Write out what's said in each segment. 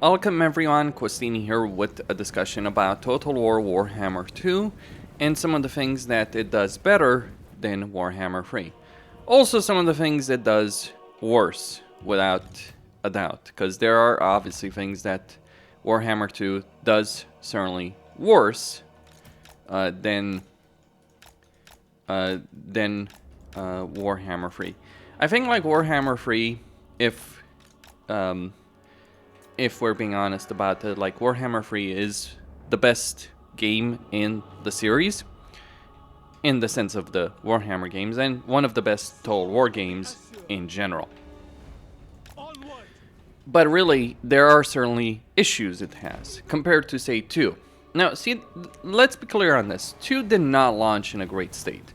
Welcome everyone, Questini here with a discussion about Total War Warhammer 2 and some of the things that it does better than Warhammer 3. Also some of the things it does worse, without a doubt, because there are obviously things that Warhammer 2 does certainly worse than Warhammer 3. I think like Warhammer 3, if we're being honest about it, like Warhammer 3 is the best game in the series, in the sense of the Warhammer games, and one of the best Total War games in general. But really, there are certainly issues it has, compared to, say, 2. Now, see, let's be clear on this. 2 did not launch in a great state.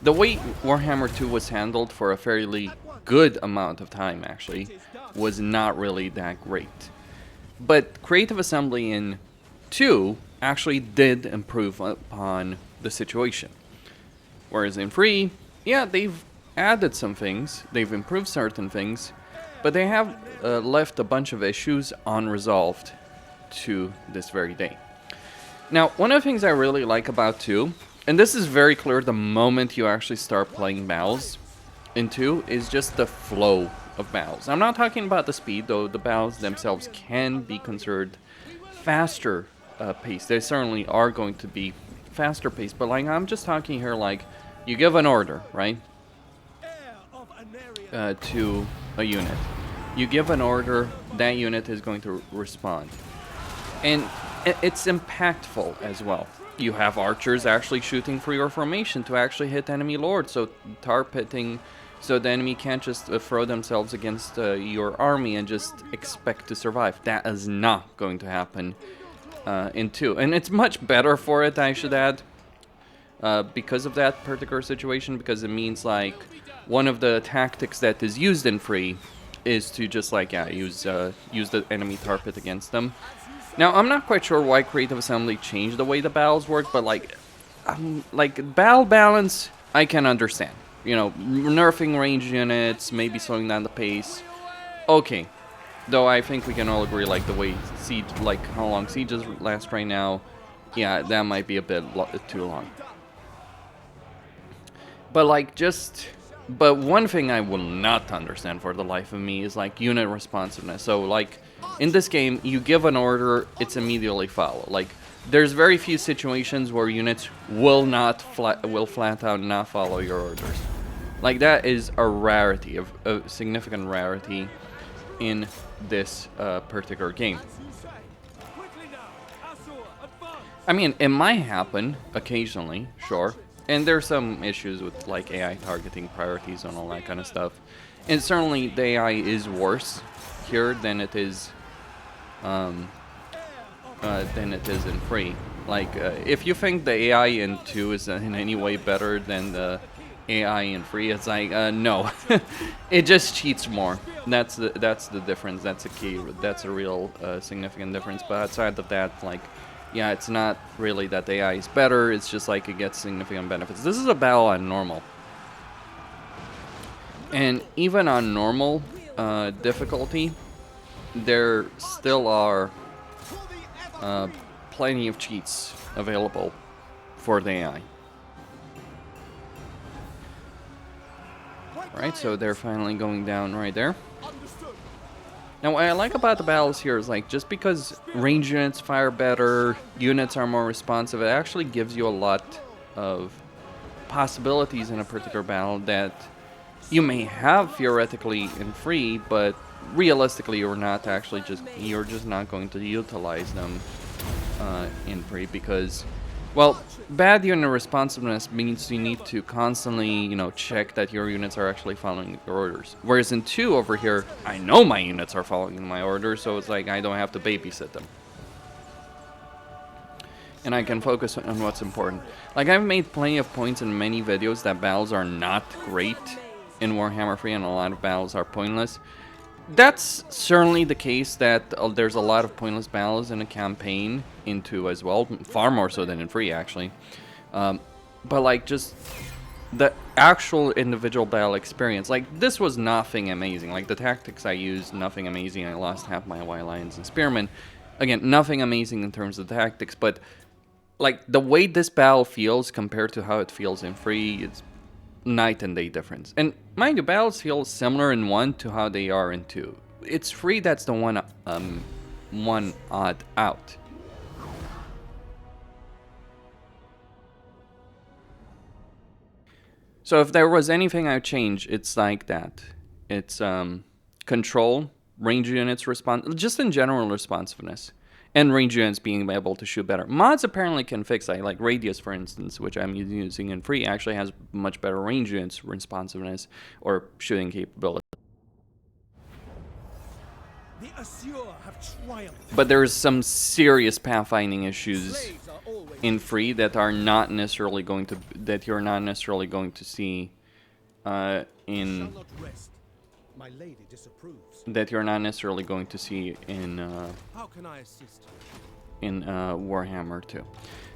The way Warhammer 2 was handled for a fairly good amount of time, actually, was not really that great. But Creative Assembly in 2 actually did improve upon the situation. Whereas in 3, yeah, they've added some things, they've improved certain things, but they have left a bunch of issues unresolved to this very day. Now, one of the things I really like about 2, and this is very clear the moment you actually start playing battles in 2, is just the flow of battles. I'm not talking about the speed, though the battles themselves can be considered faster paced. They certainly are going to be faster paced, but like I'm just talking here like you give an order, right? To a unit. You give an order, that unit is going to respond. And it's impactful as well. You have archers actually shooting for your formation to actually hit enemy lords, so tar pitting, so the enemy can't just throw themselves against your army and just expect to survive. That is not going to happen in 2. And it's much better for it, I should add, because of that particular situation, because it means like one of the tactics that is used in 3 is to just like, yeah, use the enemy tar pit against them. Now, I'm not quite sure why Creative Assembly changed the way the battles work, but like battle balance, I can understand. You know, nerfing range units, maybe slowing down the pace. Okay. Though I think we can all agree, like, the way siege, like, how long sieges last right now, yeah, that might be a bit too long. But, like, but one thing I will not understand for the life of me is, like, unit responsiveness. So, like, in this game, you give an order, it's immediately followed. Like, there's very few situations where units will flat out not follow your orders. Like, that is a rarity, a significant rarity in this particular game. I mean, it might happen occasionally, sure. And there's some issues with, like, AI targeting priorities and all that kind of stuff. And certainly the AI is worse here than it is in 3. Like, if you think the AI in 2 is in any way better than the AI in 3, it's like, no. It just cheats more. That's the difference. That's a key. That's a real significant difference. But outside of that, like, yeah, it's not really that the AI is better. It's just like it gets significant benefits. This is a battle on normal. And even on normal difficulty, there still are plenty of cheats available for the AI. Right, so they're finally going down right there. Now, what I like about the battles here is, like, just because range units fire better, units are more responsive, it actually gives you a lot of possibilities in a particular battle that you may have theoretically in 3, but realistically you're just not going to utilize them in 3 because, well, bad unit responsiveness means you need to constantly, you know, check that your units are actually following your orders. Whereas in 2 over here, I know my units are following my orders, so it's like I don't have to babysit them. And I can focus on what's important. Like, I've made plenty of points in many videos that battles are not great in Warhammer 3 and a lot of battles are pointless. That's certainly the case that there's a lot of pointless battles in a campaign in 2 as well, far more so than in 3 actually. But like, just the actual individual battle experience, like, this was nothing amazing. Like, the tactics I used, nothing amazing. I lost half my White Lions and Spearmen. Again, nothing amazing in terms of tactics, but, like, the way this battle feels compared to how it feels in Free, it's night and day difference. And mind you, battles feel similar in 1 to how they are in 2. It's Free that's the one odd out. So if there was anything I would change, it's like that. It's control, range units just in general responsiveness, and range units being able to shoot better. Mods apparently can fix that, like Radius, for instance, which I'm using in Free, actually has much better range units responsiveness or shooting capability. The Assure have triumphed. But there's some serious pathfinding issues in Free that are not necessarily going to you're not necessarily going to see in My lady disapproves. that you're not necessarily going to see in How can I assist you? in Warhammer 2.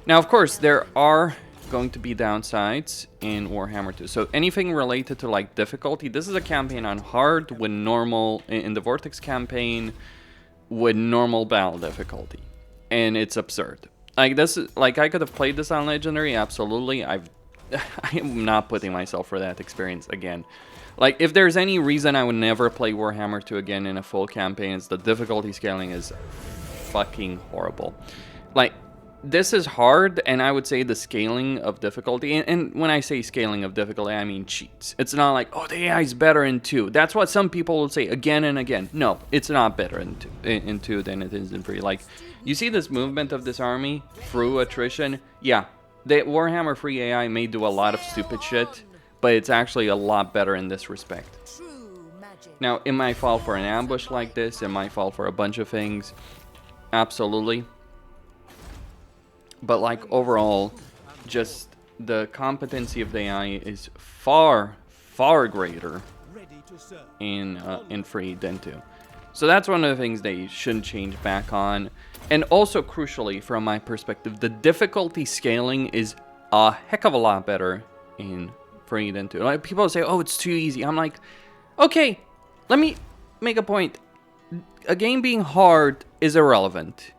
Now, of course, there are going to be downsides in Warhammer 2. So anything related to like difficulty, this is a campaign on hard with normal, in the Vortex campaign with normal battle difficulty, and it's absurd. Like, this is, like, I could have played this on Legendary, absolutely. I am not putting myself for that experience again. Like, if there's any reason I would never play Warhammer 2 again in a full campaign, it's the difficulty scaling is fucking horrible. Like, this is hard, and I would say the scaling of difficulty, and when I say scaling of difficulty, I mean cheats. It's not like, oh, the AI is better in 2. That's what some people will say again and again. No, it's not better in 2 than it is in 3. Like, you see this movement of this army through attrition? Yeah, the Warhammer Free AI may do a lot of stupid shit, but it's actually a lot better in this respect. Now, it might fall for an ambush like this, it might fall for a bunch of things, absolutely. But like overall, just the competency of the AI is far, far greater in Free than 2. So that's one of the things they shouldn't change back on. And also, crucially, from my perspective, the difficulty scaling is a heck of a lot better in Free than 2. Like, people say, oh, it's too easy. I'm like, okay, let me make a point. A game being hard is irrelevant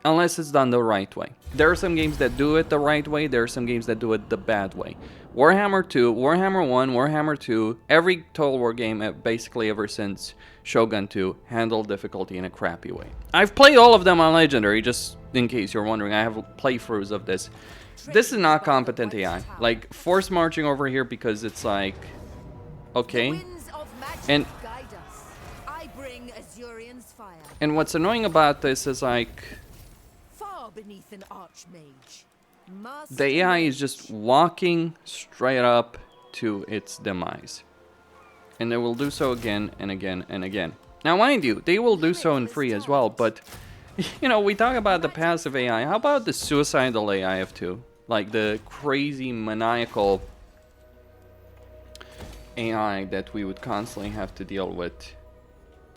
unless it's done the right way. There are some games that do it the right way, there are some games that do it the bad way. Warhammer 2, Warhammer 1, Warhammer 2, every Total War game basically ever since Shogun 2 handled difficulty in a crappy way. I've played all of them on Legendary, just in case you're wondering. I have playthroughs of this. This is not competent AI. Like, force marching over here because it's like, okay. And what's annoying about this is like, beneath an archmage. The AI is just walking straight up to its demise. And they will do so again and again and again. Now, mind you, they will do so in Free as well, but, you know, we talk about the passive AI. How about the suicidal AI of 2? Like the crazy, maniacal AI that we would constantly have to deal with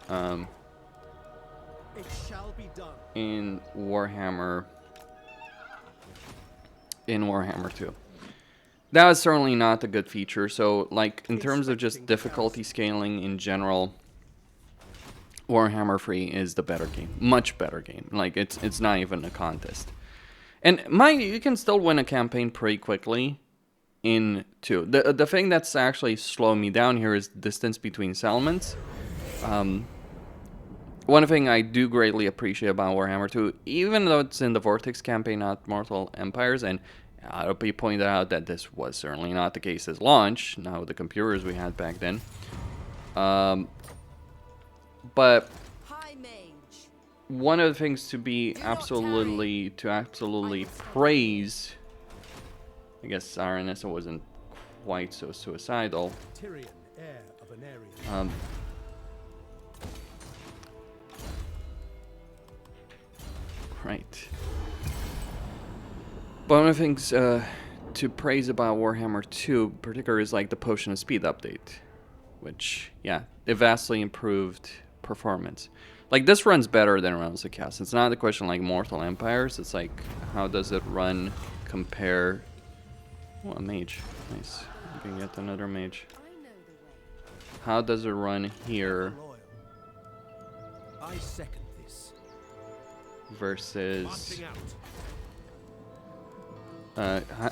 It shall be done. in Warhammer 2. That was certainly not a good feature. So, like, in terms of just difficulty scaling in general, Warhammer Free is the better game. Much better game. Like, it's not even a contest. And mind you, you can still win a campaign pretty quickly in 2. The thing that's actually slowing me down here is distance between settlements. One thing I do greatly appreciate about Warhammer 2, even though it's in the Vortex campaign, not Mortal Empires, and it'll be pointed out that this was certainly not the case as launch, not with the computers we had back then. But one of the things to be absolutely praise, I guess Aranessa wasn't quite so suicidal. Tyrion, heir of an area. Right. But one of the things to praise about Warhammer 2 in particular is like the Potion of Speed update, which, yeah, it vastly improved performance. Like, this runs better than Realms of Chaos. It's not a question like Mortal Empires. It's like, how does it run compare... Oh, a mage. Nice. You can get another mage. I know the way. How does it run here Loyal. I second this. versus... Marching out.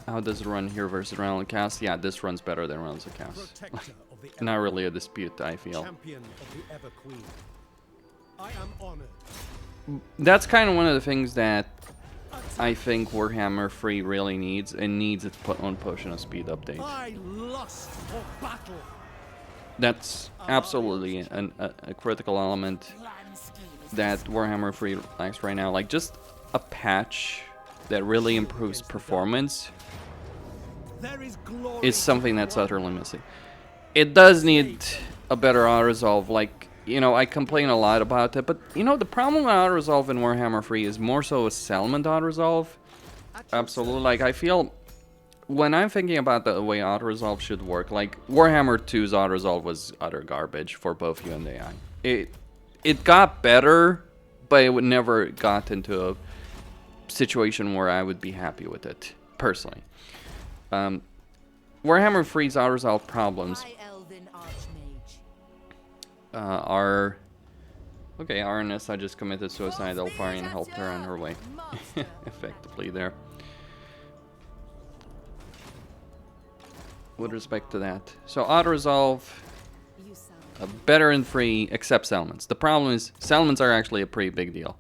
How does it run here versus Realm of Chaos? Yeah, this runs better than Realms of Chaos. Protector of the Not really a dispute, I feel. champion of the Ever Queen. I am honored. That's kind of one of the things that I think Warhammer 3 really needs. It needs its own Potion of Speed update. I lust for battle. That's absolutely a critical element that Warhammer 3 lacks right now. Like, just a patch that really improves performance There is glory is something that's utterly missing. It does need a better auto-resolve. Like, you know, I complain a lot about it, but, you know, the problem with auto-resolve in Warhammer 3 is more so a settlement auto-resolve. Absolutely. Like, I feel... When I'm thinking about the way auto-resolve should work, like, Warhammer 2's auto-resolve was utter garbage for both you and AI. It got better, but it would never got into a situation where I would be happy with it, personally. Warhammer 3's auto-resolve problems High Elven Archmage. are... Okay, Arnessa just committed suicide. Elfarian helped her on her way. Effectively there. With respect to that. So, auto-resolve, You sound better in 3, except settlements. The problem is, settlements are actually a pretty big deal.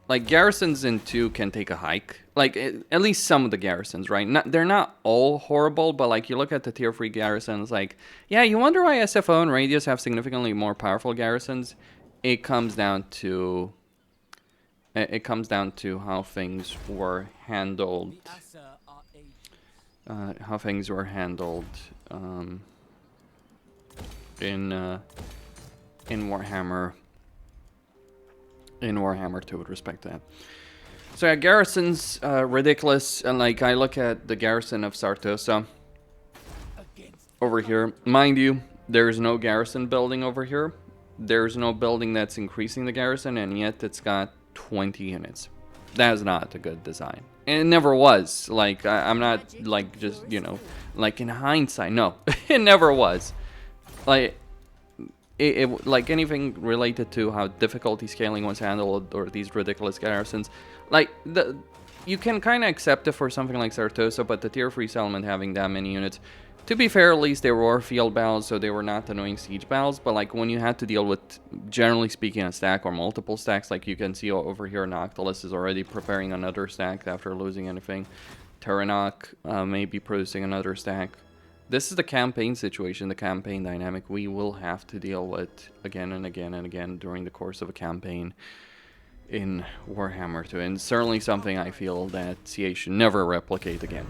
Like, garrisons in 2 can take a hike. Like, at least some of the garrisons, right? They're not all horrible, but, like, you look at the tier 3 garrisons, like, yeah, you wonder why SFO and Radius have significantly more powerful garrisons. It comes down to... how things were handled. How things were handled in Warhammer 2 with respect to that. So yeah, garrisons ridiculous, and like I look at the garrison of Sartosa over here. Mind you, there's no garrison building over here. There's no building that's increasing the garrison, and yet it's got 20 units. That is not a good design. And it never was. Like, I'm not, like, just, you know, like, in hindsight, no. It never was. Like, like, anything related to how difficulty scaling was handled, or these ridiculous garrisons, like, you can kind of accept it for something like Sartosa, but the tier 3 settlement having that many units, to be fair, at least they were field battles, so they were not annoying siege battles, but like when you had to deal with, generally speaking, a stack or multiple stacks, like you can see over here, Noctilus is already preparing another stack after losing anything. Terranok may be producing another stack. This is the campaign situation, the campaign dynamic we will have to deal with again and again and again during the course of a campaign in Warhammer 2, and certainly something I feel that CA should never replicate again.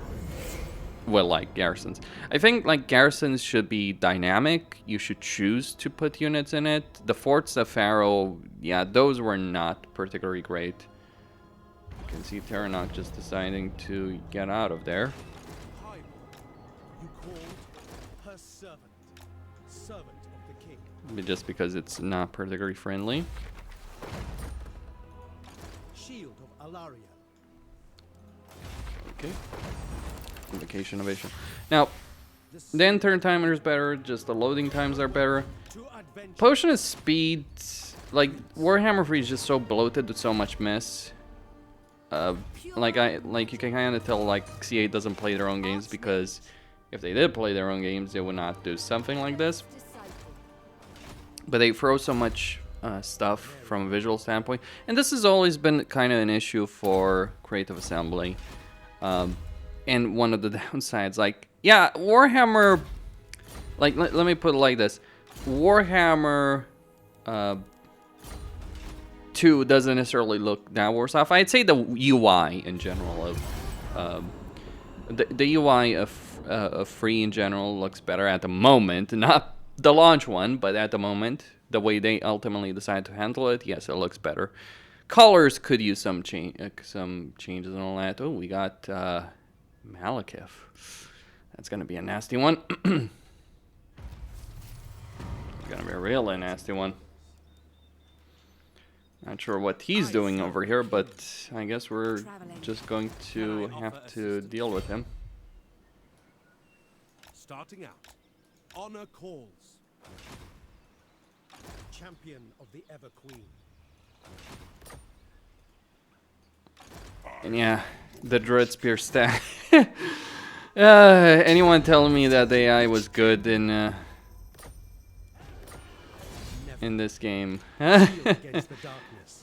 Well, like garrisons. I think like garrisons should be dynamic. You should choose to put units in it. The forts of Pharaoh, yeah, those were not particularly great. You can see Terranok just deciding to get out of there. You called her servant of the king. Just because it's not particularly friendly. Shield of Alaria. Okay. Invocation Ovation. Now, the end turn timer is better, just the loading times are better. To adventure. Potion of Speed, like, Warhammer 3 is just so bloated with so much mess. Like you can kind of tell, like, CA doesn't play their own games, because if they did play their own games, they would not do something like this. But they throw so much stuff from a visual standpoint, and this has always been kind of an issue for Creative Assembly. And one of the downsides, like, yeah, Warhammer, like, let me put it like this. Warhammer 2 doesn't necessarily look that worse off. I'd say the UI in general of, the UI of 3 in general looks better at the moment. Not the launch one, but at the moment, the way they ultimately decide to handle it, yes, it looks better. Colors could use some changes and all that. Oh, we got... Malekith. That's gonna be a nasty one. Gonna be a really nasty one. Not sure what he's doing over here, but I guess we're just going to have to deal with him. Starting out. Honor calls. Champion of the Ever Queen. And yeah, the Dread Spear stack. Anyone telling me that the AI was good in this game? Against the darkness.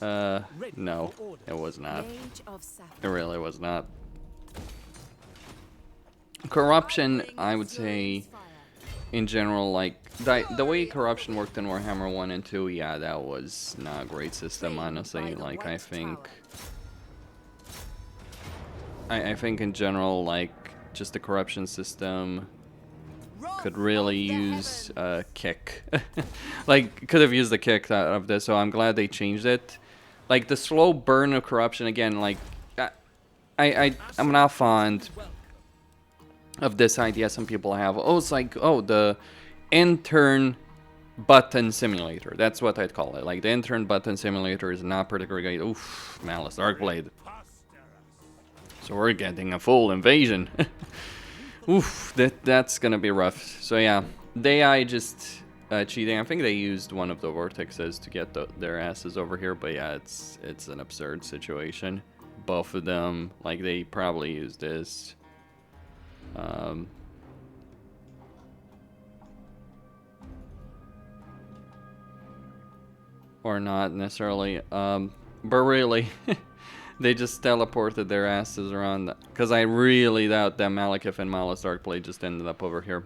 No, it was not. Mage of It Sapphire. really was not. Corruption, I would say, in general, like the way corruption worked in Warhammer 1 and 2, yeah, that was not a great system, honestly. Like, I think in general, like, just the corruption system could really use a kick. Like, could have used the kick out of this, so I'm glad they changed it. Like, the slow burn of corruption, again, like, I'm not fond of this idea some people have. Oh, it's like, oh, the intern button simulator. That's what I'd call it. Like, the intern button simulator is not particularly great. Oof, Malice Darkblade. So we're getting a full invasion. Oof, that's gonna be rough. So yeah, the AI just cheating. I think they used one of the vortexes to get their asses over here, but yeah, it's an absurd situation. Both of them, like, they probably used this. Or not necessarily, but really, they just teleported their asses around, because I really doubt that Malekith and Malice Darkblade just ended up over here.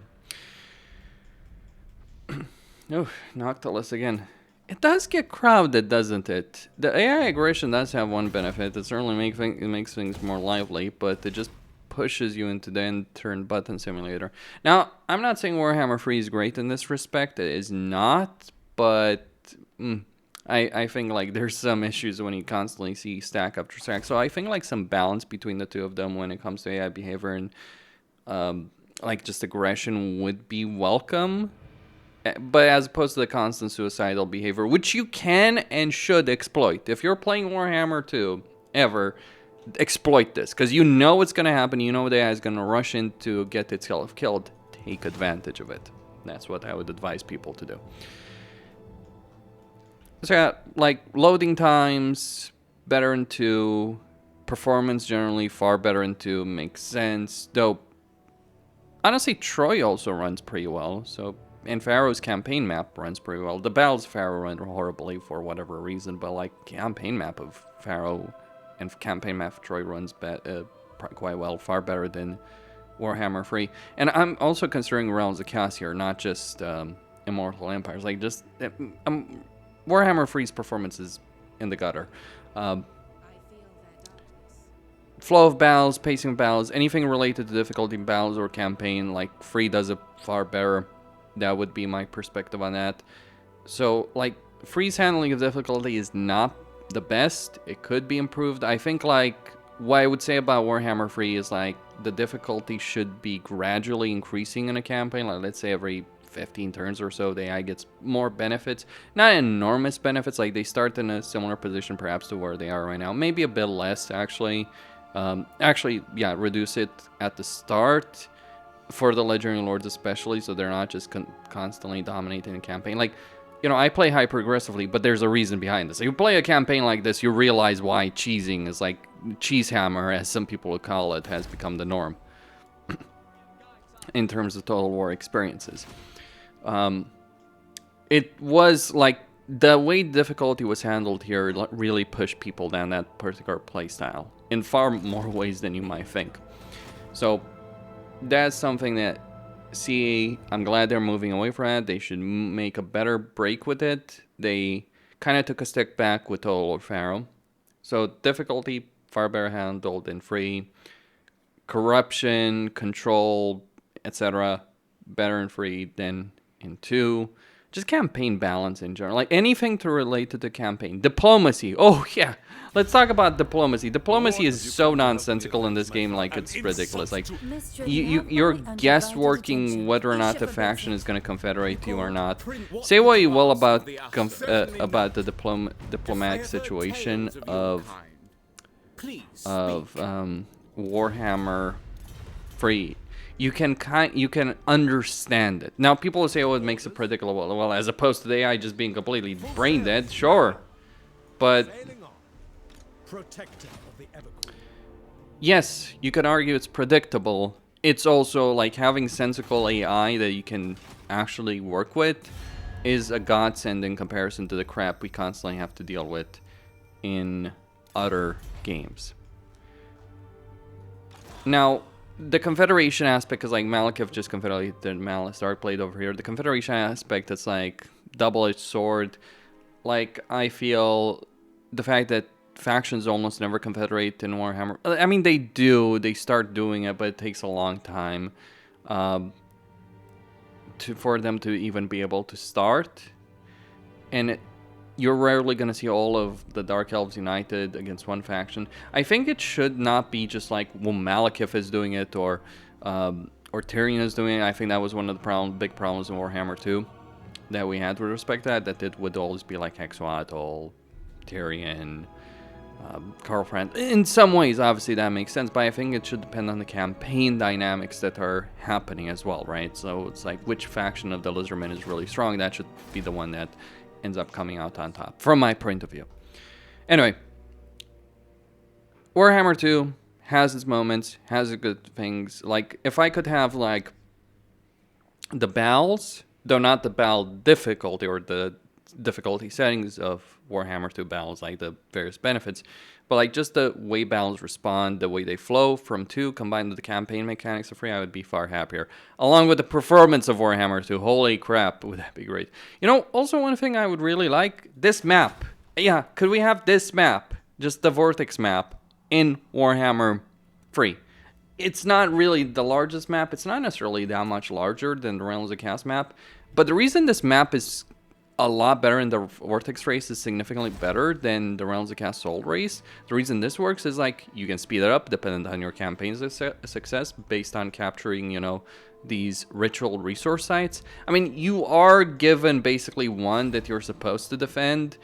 Oh, Noctilus again. It does get crowded, doesn't it? The AI aggression does have one benefit. It certainly makes things more lively, but it just pushes you into the end-turn button simulator. Now, I'm not saying Warhammer 3 is great in this respect. It is not, but I think, like, there's some issues when you constantly see stack after stack. So I think, like, some balance between the two of them when it comes to AI behavior and like, just aggression would be welcome. But as opposed to the constant suicidal behavior, which you can and should exploit. If you're playing Warhammer 2 ever, exploit this, because you know what's going to happen. You know the AI is going to rush in to get itself killed. Take advantage of it. That's what I would advise people to do. So yeah, like, loading times better in 2, performance generally far better in 2, makes sense. Though honestly, Troy also runs pretty well. So, and Pharaoh's campaign map runs pretty well. The battles of Pharaoh run horribly for whatever reason, but, like, campaign map of Pharaoh and campaign map of Troy runs quite well, far better than Warhammer 3. And I'm also considering Realms of Chaos here, not just Immortal Empires. Like, just Warhammer 3's performance is in the gutter. Flow of battles, pacing of battles, anything related to difficulty in battles or campaign, like, 3 does it far better. That would be my perspective on that. So, like, 3's handling of difficulty is not the best. It could be improved. I think, like, what I would say about Warhammer 3 is, like, the difficulty should be gradually increasing in a campaign. Like, let's say every 15 turns or so, the AI gets more benefits. Not enormous benefits, like, they start in a similar position perhaps to where they are right now. Maybe a bit less, actually. Yeah, reduce it at the start for the Legendary Lords especially, so they're not just constantly dominating the campaign. Like, you know, I play hyper aggressively, but there's a reason behind this. If you play a campaign like this, you realize why cheesing is, like, cheese hammer, as some people would call it, has become the norm in terms of Total War experiences. It was, like, the way difficulty was handled here really pushed people down that particular playstyle in far more ways than you might think. So that's something that CA, I'm glad they're moving away from that. They should make a better break with it. They kind of took a step back with Total War Pharaoh. So difficulty far better handled in 3. Corruption, control, etc. better in 3 than in 2. Just campaign balance in general. Like, anything to relate to the campaign. Diplomacy. Oh, yeah. Let's talk about diplomacy. Diplomacy is so nonsensical in this game, like, it's ridiculous. Like, you're guess-working whether or not the faction is going to confederate you or not. Say what you will about the diplomatic situation of Warhammer 3. you can understand it. Now people will say, oh, it makes it predictable. Well, as opposed to the AI just being completely brain dead, sure. But Sailing on. Protector of the Everqueen. yes, you can argue it's predictable. It's also like having sensical AI that you can actually work with is a godsend in comparison to the crap we constantly have to deal with in other games. Now, the Confederation aspect is like Malekith just confederated Malice Darkblade over here. The Confederation aspect is like double-edged sword. Like, I feel the fact that factions almost never confederate in Warhammer. I mean, they do. They start doing it, but it takes a long time for them to even be able to start. And you're rarely going to see all of the Dark Elves united against one faction. I think it should not be just like, well, Malekith is doing it or Tyrion is doing it. I think that was one of the big problems in Warhammer 2 that we had with respect to that it would always be like Hexwattle, Tyrion, Karl Franz. In some ways, obviously, that makes sense, but I think it should depend on the campaign dynamics that are happening as well, right? So it's like, which faction of the Lizardmen is really strong? That should be the one that ends up coming out on top, from my point of view. Anyway, Warhammer 2 has its moments, has its good things. Like, if I could have, like, the battles, though not the battle difficulty or the difficulty settings of Warhammer 2 battles, like the various benefits, but like just the way battles respond, the way they flow from 2 combined with the campaign mechanics of 3, I would be far happier. Along with the performance of Warhammer 2, holy crap, would that be great. You know, also one thing I would really like, this map. Yeah, could we have this map, just the Vortex map, in Warhammer 3? It's not really the largest map, it's not necessarily that much larger than the Realms of Chaos map, but the reason this map is a lot better in the Vortex race is significantly better than the Realms of Chaos Soul race. The reason this works is like you can speed it up dependent on your campaign's success based on capturing, you know, these ritual resource sites. I mean, you are given basically one that you're supposed to defend,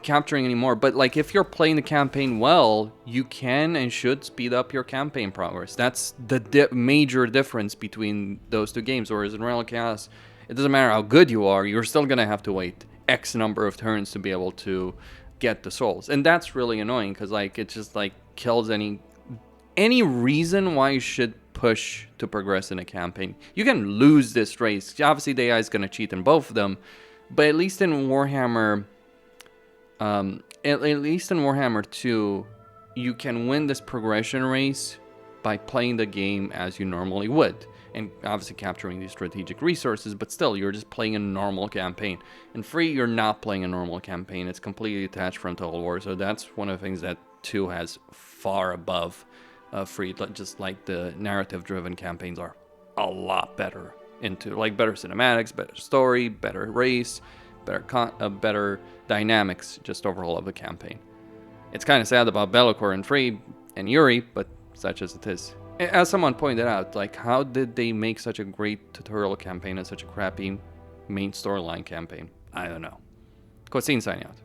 capturing any more, but like if you're playing the campaign well, you can and should speed up your campaign progress. That's the major difference between those two games. Whereas in Realms of Chaos, it doesn't matter how good you are, you're still going to have to wait X number of turns to be able to get the souls. And that's really annoying because like it just like kills any reason why you should push to progress in a campaign. You can lose this race. Obviously the AI is going to cheat in both of them, but at least in Warhammer at least in Warhammer 2, you can win this progression race by playing the game as you normally would. And obviously capturing these strategic resources, but still, you're just playing a normal campaign. In 3, you're not playing a normal campaign. It's completely attached from Total War, so that's one of the things that 2 has far above 3. Just like the narrative-driven campaigns are a lot better into, like, better cinematics, better story, better race, better dynamics, just overall of the campaign. It's kind of sad about Bellicor in 3 and Yuri, but such as it is. As someone pointed out, like, how did they make such a great tutorial campaign and such a crappy main storyline campaign? I don't know. Cosine signing out.